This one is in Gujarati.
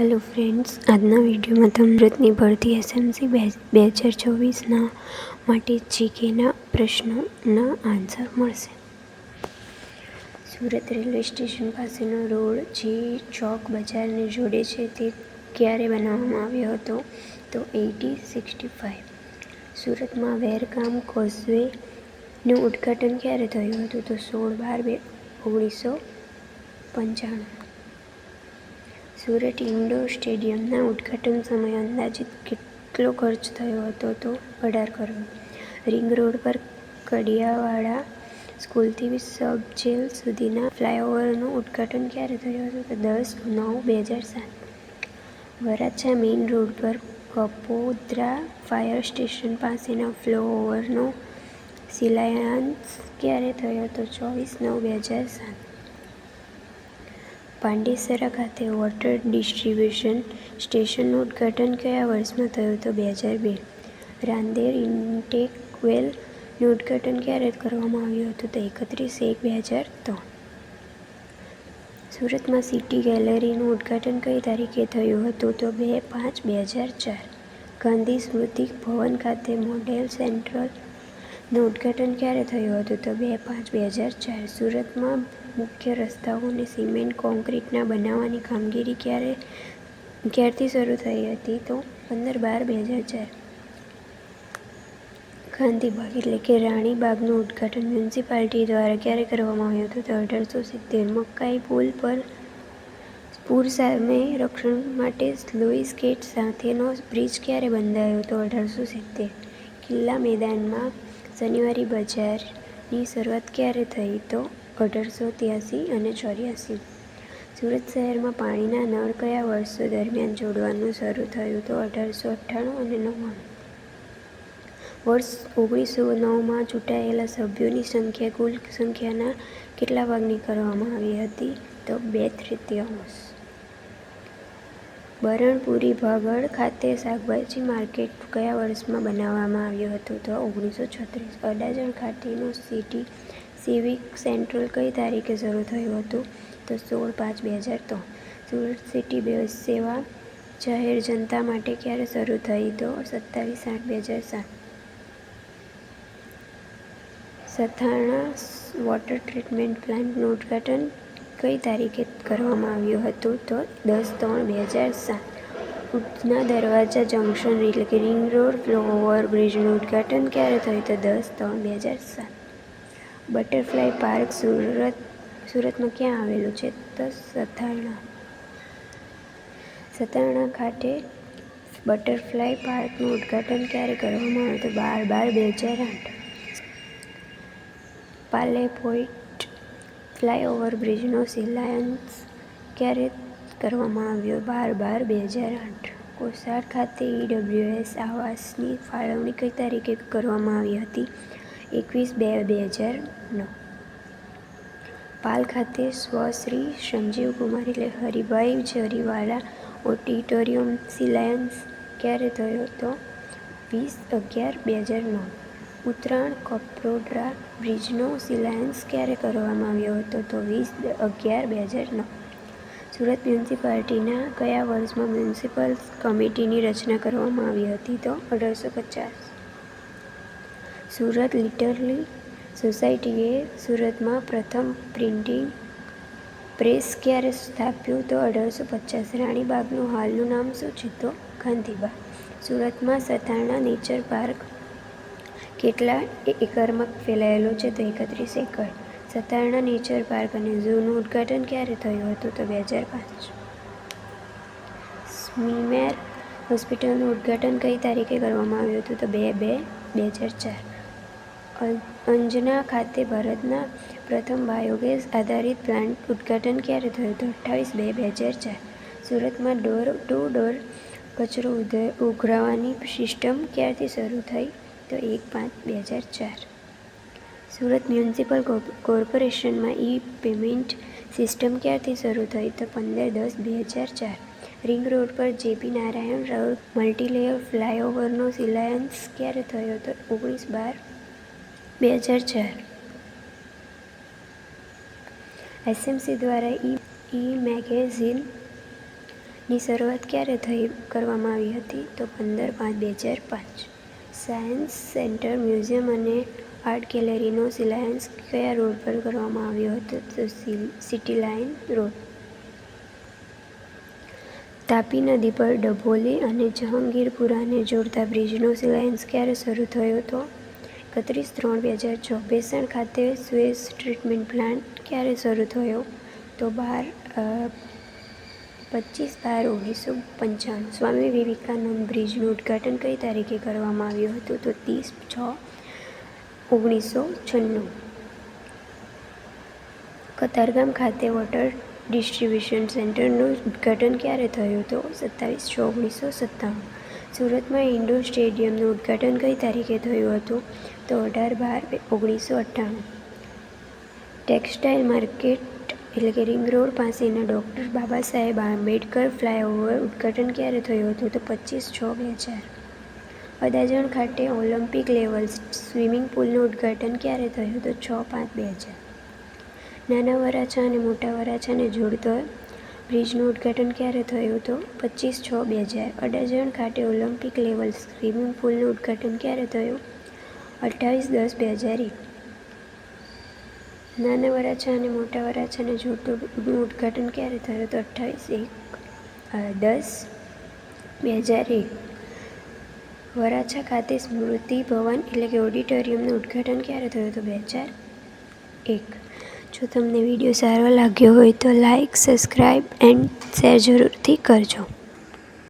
હેલો ફ્રેન્ડ્સ, આજના વિડીયોમાં સુરતની ભરતી એસએમસી 2024ના માટે જીકેના પ્રશ્નોના આન્સર મળશે. સુરત રેલવે સ્ટેશન પાસેનો રોડ જે ચોક બજારને જોડે છે તે ક્યારે બનાવવામાં આવ્યો હતો? તો 1865. સુરતમાં વેરકામ કોઝવેનું ઉદ્ઘાટન ક્યારે થયું હતું? તો 16/12/1995. સુરત ઇન્ડોર સ્ટેડિયમના ઉદ્ઘાટન સમયે અંદાજિત કેટલો ખર્ચ થયો હતો? તો 18 કરોડ. રિંગ રોડ પર કડિયાવાડા સ્કૂલથી સબજેલ સુધીના ફ્લાયઓવરનું ઉદ્ઘાટન ક્યારે થયું હતું? તો 10/9/2007. વરાછા મેઇન રોડ પર કપોદ્રા ફાયર સ્ટેશન પાસેના ફ્લાયઓવરનો શિલાન્યાસ ક્યારે થયો? તો 24/9/2007. પાંડેસરા ખાતે વોટર ડિસ્ટ્રિબ્યુશન સ્ટેશનનું ઉદ્ઘાટન કયા વર્ષમાં થયું? તો 2002. રાંદેર ઇન્ટેક વેલનું ઉદ્ઘાટન ક્યારે કરવામાં આવ્યું હતું? તો 31/1/2003. સુરતમાં સિટી ગેલેરીનું ઉદ્ઘાટન કઈ તારીખે થયું હતું? તો 2/5/2004. ગાંધી સ્મૃતિ ભવન ખાતે મોડેલ સેન્ટરનું ઉદ્ઘાટન ક્યારે થયું હતું? તો 2/5/2004. સુરતમાં મુખ્ય રસ્તાઓને સિમેન્ટ કોન્ક્રીટના બનાવવાની કામગીરી ક્યારથી શરૂ થઈ હતી? તો 15/12/2004. ગાંધીબાગ એટલે કે રાણીબાગનું ઉદ્ઘાટન મ્યુનિસિપાલિટી દ્વારા ક્યારે કરવામાં આવ્યું હતું? તો 1870. મકાઈ પુલ પર પૂર સામે રક્ષણ માટે સ્લુઇસ ગેટ સાથેનો બ્રિજ ક્યારે બંધાયો? તો 1870. કિલ્લા મેદાનમાં શનિવારી બજારની શરૂઆત ક્યારે થઈ? તો 1883 અને 84. સુરત શહેરમાં પાણીના નળ કયા વર્ષો દરમિયાન જોડવાનું શરૂ થયું? તો 1898 અને 99. વર્ષ 1909માં ચૂંટાયેલા સભ્યોની સંખ્યા કુલ સંખ્યાના કેટલા ભાગની કરવામાં આવી હતી? તો 2/3. બરણપુરી ભાગળ ખાતે શાકભાજી માર્કેટ કયા વર્ષમાં બનાવવામાં આવ્યું હતું? તો 1936. અડાજણ ખાતેનું સિટી સિવિક સેન્ટર કઈ તારીખે શરૂ થયું હતું? તો 16/5/2003. સુરત સિટી બસ સેવા જાહેર જનતા માટે ક્યારે શરૂ થઈ? તો 27/8/2007. સથાણા વોટર ટ્રીટમેન્ટ પ્લાન્ટનું ઉદ્ઘાટન કઈ તારીખે કરવામાં આવ્યું હતું? તો 10/3/2007. ઉધના દરવાજા જંકશન એટલે કે રિંગ રોડ ફ્લાયઓવર બ્રિજનું ઉદ્ઘાટન ક્યારે થયું? તો 10/3/2007. બટરફ્લાય પાર્ક સુરતમાં ક્યાં આવેલું છે? તો સથાણા. સથાણા ખાતે બટરફ્લાય પાર્કનું ઉદ્ઘાટન ક્યારે કરવામાં આવ્યું? તો 12/12/2008. પાલે પોઈન્ટ ફ્લાયઓવર બ્રિજનો શિલાન્યાસ ક્યારે કરવામાં આવ્યો? 12/12/2008. કોસાડ ખાતે ઈડબ્લ્યુએસ આવાસની ફાળવણી કઈ તારીખે કરવામાં આવી હતી? 21/2/2009. પાલ ખાતે સ્વશ્રી સંજીવકુમાર એટલે હરિભાઈ જરીવાલા ઓડિટોરિયમ શિલાન્યાસ ક્યારે થયો? તો 20/11/2009. ઉત્તરાયણ કપોદ્રા બ્રિજનો શિલાન્યાસ ક્યારે કરવામાં આવ્યો હતો? તો 20/11/2009. સુરત મ્યુનિસિપાલિટીના કયા વર્ષમાં મ્યુનિસિપલ કમિટીની રચના કરવામાં આવી હતી? તો 1850. સુરત લિટરરી સોસાયટીએ સુરતમાં પ્રથમ પ્રિન્ટિંગ પ્રેસ ક્યારે સ્થાપ્યું? તો 1850. રાણીબાગનું હાલનું નામ શું છે? તો ગાંધીબાગ. સુરતમાં સથાણા નેચર પાર્ક કેટલા એકરમાં ફેલાયેલો છે? તો 31 એકર. સથાણા નેચર પાર્ક અને ઝૂનું ઉદ્ઘાટન ક્યારે થયું હતું? તો 2005. સ્મીમેર હોસ્પિટલનું ઉદ્ઘાટન કઈ તારીખે કરવામાં આવ્યું હતું? તો 2/2/2004. અંજના ખાતે ભારતના પ્રથમ બાયોગેસ આધારિત પ્લાન્ટ ઉદ્ઘાટન ક્યારે થયું? તો 28/2/2004. સુરતમાં ડોર ટુ ડોર કચરો ઉઘરાવવાની સિસ્ટમ ક્યારથી શરૂ થઈ? તો 1/5/2004. સુરત મ્યુનિસિપલ કોર્પોરેશનમાં ઈ-પેમેન્ટ સિસ્ટમ ક્યારથી શરૂ થઈ? તો 15/10/2004. રિંગ રોડ પર જેપી નારાયણ રોડ મલ્ટીલેયર ફ્લાયઓવરનો શિલાન્યાસ ક્યારે થયો? તો 19/12/2004. એસએમસી દ્વારા ઈ-મેગેઝિન ની શરૂઆત ક્યારે કરવામાં આવી હતી? તો 15/5/2005. સાયન્સ સેન્ટર મ્યુઝિયમ અને આર્ટ ગેલેરીનો શિલાન્યાસ કયા રોડ પર કરવામાં આવ્યો હતો? તો સિટી લાઇન રોડ. તાપી નદી પર ડભોલી અને જહાંગીરપુરાને જોડતા બ્રિજનો શિલાન્યાસ ક્યારે શરૂ થયો? તો 31/3/2006. ભેસાણ ખાતે સુએઝ ટ્રીટમેન્ટ પ્લાન્ટ ક્યારે શરૂ થયો? તો 25/12/1995. સ્વામી વિવેકાનંદ બ્રિજનું ઉદ્ઘાટન કઈ તારીખે કરવામાં આવ્યું હતું? તો 30/6/1996. કતારગામ ખાતે વોટર ડિસ્ટ્રિબ્યુશન સેન્ટરનું ઉદ્ઘાટન ક્યારે થયું? તો 27/6/1997. સુરતમાં ઇન્ડોર સ્ટેડિયમનું ઉદ્ઘાટન કઈ તારીખે થયું હતું? તો 18/12/1998. ટેક્સટાઇલ માર્કેટ રિંગ રોડ પાસેના ડોક્ટર બાબા સાહેબ આંબેડકર ફ્લાયઓવર ઉદ્ઘાટન ક્યારે થયું હતું? તો 25/6/2000. અડાજણ ખાતે ઓલિમ્પિક લેવલ સ્વિમિંગ પુલનું ઉદ્ઘાટન ક્યારે થયું? તો 6/5/2000. નાના વરાછા અને મોટા વરાછાને જોડતો બ્રિજનું ઉદ્ઘાટન ક્યારે થયું? તો 25/6/2000. અડાજણ ખાતે ઓલિમ્પિક લેવલ સ્વિમિંગ પુલનું ઉદ્ઘાટન ક્યારે થયું? 28/10/2001. નાના વરાછા અને મોટા વરાછાને જોડતું ઉદ્ઘાટન ક્યારે થયું? તો 28/10/2001. વરાછા ખાતે સ્મૃતિ ભવન ઓડિટોરિયમનું ઉદ્ઘાટન ક્યારે થયું? તો 2001. જો તમને વિડીયો સારો લાગ્યો હોય તો લાઇક, સબસ્ક્રાઇબ એન્ડ શેર જરૂરથી કરજો.